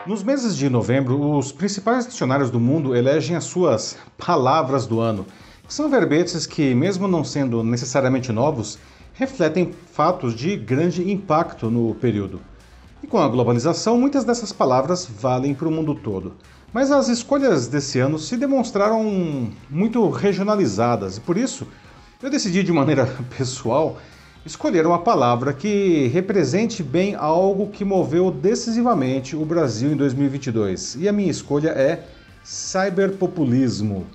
Nos meses de novembro, os principais dicionários do mundo elegem as suas palavras do ano, que são verbetes que, mesmo não sendo necessariamente novos, refletem fatos de grande impacto no período. E com a globalização, muitas dessas palavras valem para o mundo todo. Mas as escolhas desse ano se demonstraram muito regionalizadas e por isso eu decidi de maneira pessoal escolher uma palavra que represente bem algo que moveu decisivamente o Brasil em 2022. E a minha escolha é cyberpopulismo.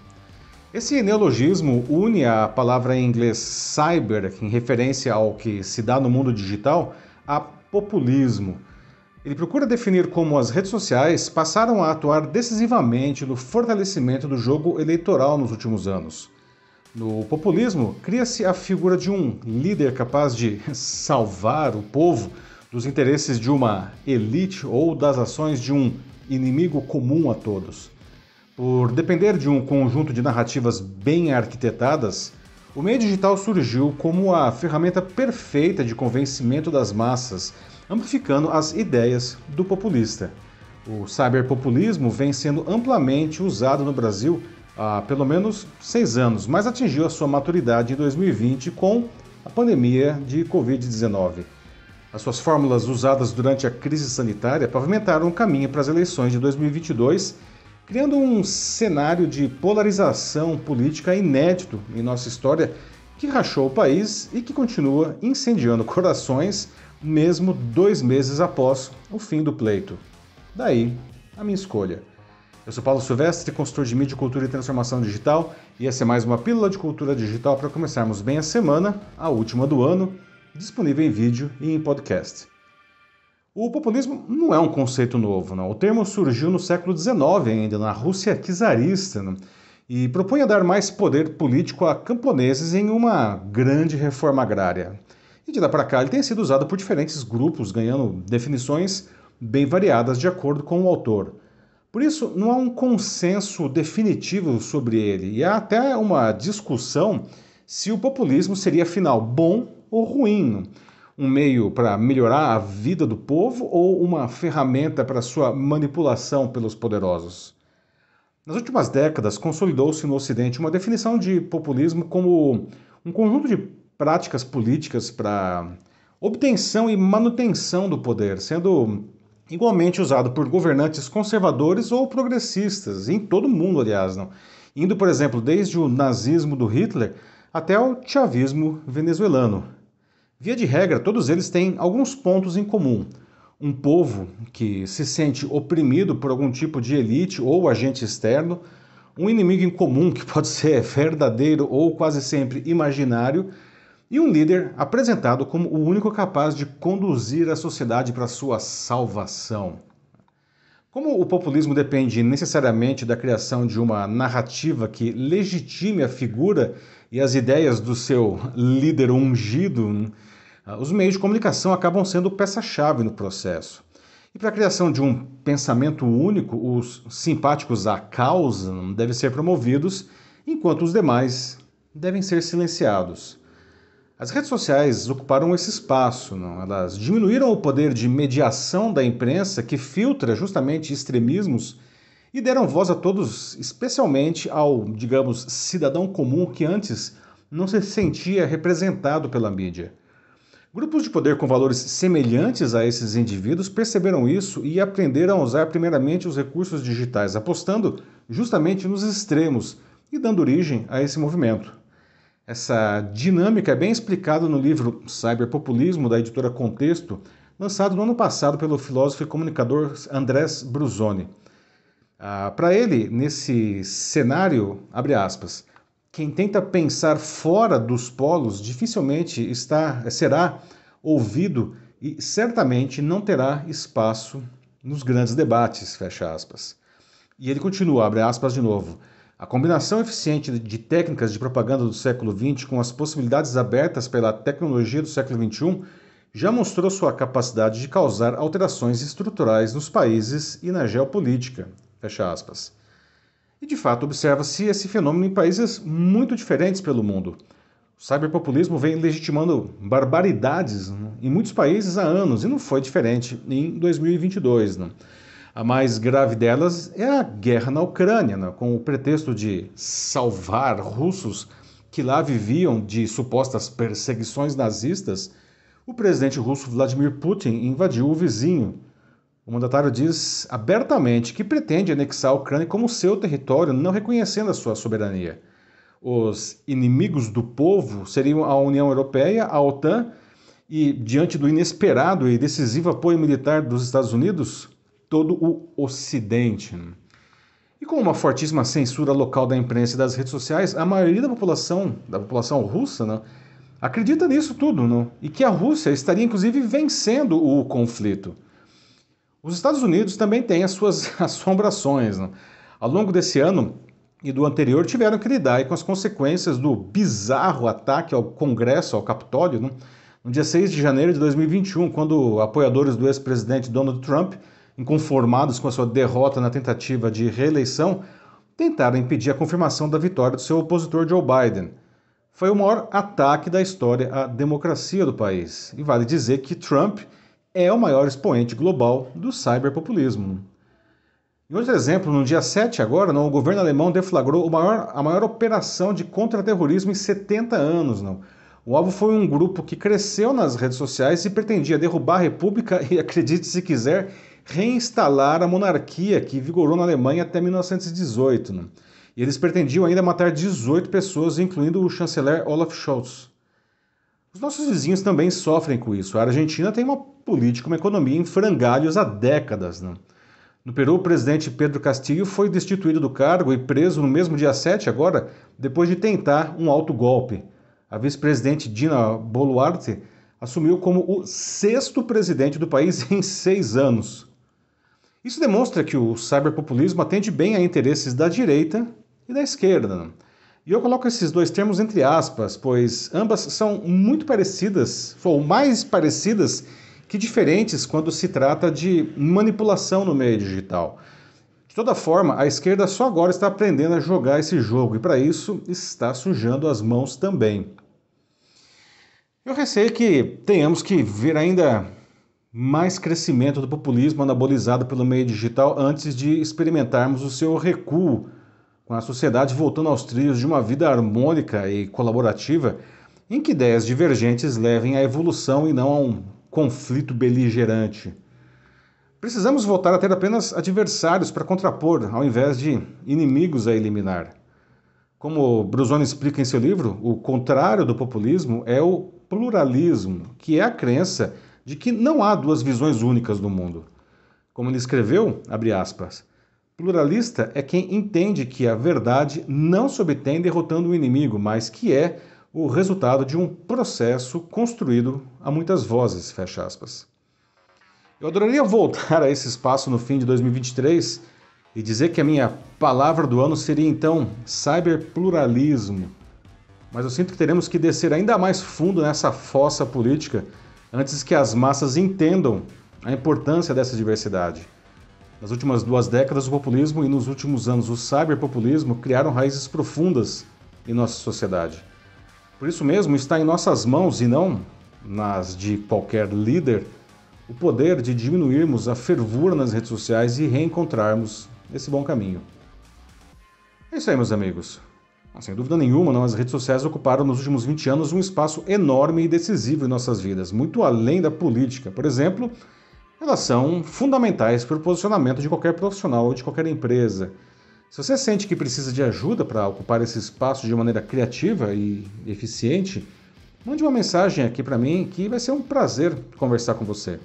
Esse neologismo une a palavra em inglês cyber, em referência ao que se dá no mundo digital, a populismo. Ele procura definir como as redes sociais passaram a atuar decisivamente no fortalecimento do jogo eleitoral nos últimos anos. No populismo, cria-se a figura de um líder capaz de salvar o povo dos interesses de uma elite ou das ações de um inimigo comum a todos. Por depender de um conjunto de narrativas bem arquitetadas, o meio digital surgiu como a ferramenta perfeita de convencimento das massas, amplificando as ideias do populista. O cyberpopulismo vem sendo amplamente usado no Brasil há pelo menos 6 anos, mas atingiu a sua maturidade em 2020 com a pandemia de Covid-19. As suas fórmulas usadas durante a crise sanitária pavimentaram o caminho para as eleições de 2022, criando um cenário de polarização política inédito em nossa história que rachou o país e que continua incendiando corações mesmo 2 meses após o fim do pleito. Daí, a minha escolha. Eu sou Paulo Silvestre, consultor de mídia, cultura e transformação digital, e essa é mais uma pílula de cultura digital para começarmos bem a semana, a última do ano, disponível em vídeo e em podcast. O populismo não é um conceito novo, não. O termo surgiu no século XIX ainda, na Rússia czarista, não? E propunha dar mais poder político a camponeses em uma grande reforma agrária. E de lá para cá ele tem sido usado por diferentes grupos, ganhando definições bem variadas de acordo com o autor. Por isso, não há um consenso definitivo sobre ele, e há até uma discussão se o populismo seria, afinal, bom ou ruim, um meio para melhorar a vida do povo ou uma ferramenta para sua manipulação pelos poderosos. Nas últimas décadas, consolidou-se no Ocidente uma definição de populismo como um conjunto de práticas políticas para obtenção e manutenção do poder, sendo igualmente usado por governantes conservadores ou progressistas, em todo o mundo, aliás, não? Indo, por exemplo, desde o nazismo do Hitler até o chavismo venezuelano. Via de regra, todos eles têm alguns pontos em comum. Um povo que se sente oprimido por algum tipo de elite ou agente externo, um inimigo em comum que pode ser verdadeiro ou quase sempre imaginário, e um líder apresentado como o único capaz de conduzir a sociedade para sua salvação. Como o populismo depende necessariamente da criação de uma narrativa que legitime a figura e as ideias do seu líder ungido, os meios de comunicação acabam sendo peça-chave no processo. E para a criação de um pensamento único, os simpáticos à causa devem ser promovidos, enquanto os demais devem ser silenciados. As redes sociais ocuparam esse espaço, não? Elas diminuíram o poder de mediação da imprensa, que filtra justamente extremismos, e deram voz a todos, especialmente ao, digamos, cidadão comum que antes não se sentia representado pela mídia. Grupos de poder com valores semelhantes a esses indivíduos perceberam isso e aprenderam a usar primeiramente os recursos digitais, apostando justamente nos extremos e dando origem a esse movimento. Essa dinâmica é bem explicada no livro Cyberpopulismo, da editora Contexto, lançado no ano passado pelo filósofo e comunicador Andrés Bruzoni. Para ele, nesse cenário, abre aspas, quem tenta pensar fora dos polos dificilmente será ouvido e certamente não terá espaço nos grandes debates, fecha aspas. E ele continua, abre aspas de novo. A combinação eficiente de técnicas de propaganda do século XX com as possibilidades abertas pela tecnologia do século XXI já mostrou sua capacidade de causar alterações estruturais nos países e na geopolítica. Fecha aspas. E de fato observa-se esse fenômeno em países muito diferentes pelo mundo. O cyberpopulismo vem legitimando barbaridades em muitos países há anos e não foi diferente em 2022. A mais grave delas é a guerra na Ucrânia, né? Com o pretexto de salvar russos que lá viviam de supostas perseguições nazistas. O presidente russo Vladimir Putin invadiu o vizinho. O mandatário diz abertamente que pretende anexar a Ucrânia como seu território, não reconhecendo a sua soberania. Os inimigos do povo seriam a União Europeia, a OTAN e, diante do inesperado e decisivo apoio militar dos Estados Unidos, todo o Ocidente. E com uma fortíssima censura local da imprensa e das redes sociais, a maioria da população russa, né, acredita nisso tudo, né, e que a Rússia estaria inclusive vencendo o conflito. Os Estados Unidos também têm as suas assombrações, né. Ao longo desse ano e do anterior tiveram que lidar com as consequências do bizarro ataque ao Congresso, ao Capitólio, né, no dia 6 de janeiro de 2021, quando apoiadores do ex-presidente Donald Trump, inconformados com a sua derrota na tentativa de reeleição, tentaram impedir a confirmação da vitória do seu opositor Joe Biden. Foi o maior ataque da história à democracia do país. E vale dizer que Trump é o maior expoente global do cyberpopulismo. Em outro exemplo, no dia 7 agora, o governo alemão deflagrou a maior operação de contra-terrorismo em 70 anos. O alvo foi um grupo que cresceu nas redes sociais e pretendia derrubar a República e, acredite se quiser, reinstalar a monarquia que vigorou na Alemanha até 1918. E eles pretendiam ainda matar 18 pessoas, incluindo o chanceler Olaf Scholz. Os nossos vizinhos também sofrem com isso. A Argentina tem uma política, uma economia em frangalhos há décadas. No Peru, o presidente Pedro Castillo foi destituído do cargo e preso no mesmo dia 7 agora, depois de tentar um autogolpe. A vice-presidente Dina Boluarte assumiu como o 6º presidente do país em 6 anos. Isso demonstra que o cyberpopulismo atende bem a interesses da direita e da esquerda. E eu coloco esses dois termos entre aspas, pois ambas são muito parecidas, ou mais parecidas que diferentes quando se trata de manipulação no meio digital. De toda forma, a esquerda só agora está aprendendo a jogar esse jogo e, para isso, está sujando as mãos também. Eu receio que tenhamos que ver ainda mais crescimento do populismo anabolizado pelo meio digital antes de experimentarmos o seu recuo, com a sociedade voltando aos trilhos de uma vida harmônica e colaborativa, em que ideias divergentes levem à evolução e não a um conflito beligerante. Precisamos voltar a ter apenas adversários para contrapor, ao invés de inimigos a eliminar. Como Brusoni explica em seu livro, o contrário do populismo é o pluralismo, que é a crença de que não há duas visões únicas do mundo. Como ele escreveu, abre aspas, pluralista é quem entende que a verdade não se obtém derrotando o inimigo, mas que é o resultado de um processo construído a muitas vozes, fecha aspas. Eu adoraria voltar a esse espaço no fim de 2023 e dizer que a minha palavra do ano seria então cyberpluralismo. Mas eu sinto que teremos que descer ainda mais fundo nessa fossa política antes que as massas entendam a importância dessa diversidade. Nas últimas 2 décadas, o populismo e nos últimos anos o cyberpopulismo criaram raízes profundas em nossa sociedade. Por isso mesmo, está em nossas mãos e não nas de qualquer líder o poder de diminuirmos a fervura nas redes sociais e reencontrarmos esse bom caminho. É isso aí, meus amigos. Sem dúvida nenhuma, as redes sociais ocuparam nos últimos 20 anos um espaço enorme e decisivo em nossas vidas, muito além da política. Por exemplo, elas são fundamentais para o posicionamento de qualquer profissional ou de qualquer empresa. Se você sente que precisa de ajuda para ocupar esse espaço de maneira criativa e eficiente, mande uma mensagem aqui para mim que vai ser um prazer conversar com você. Eu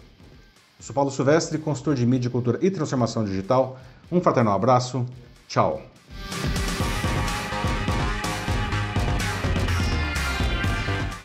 sou Paulo Silvestre, consultor de mídia, cultura e transformação digital. Um fraternal abraço. Tchau.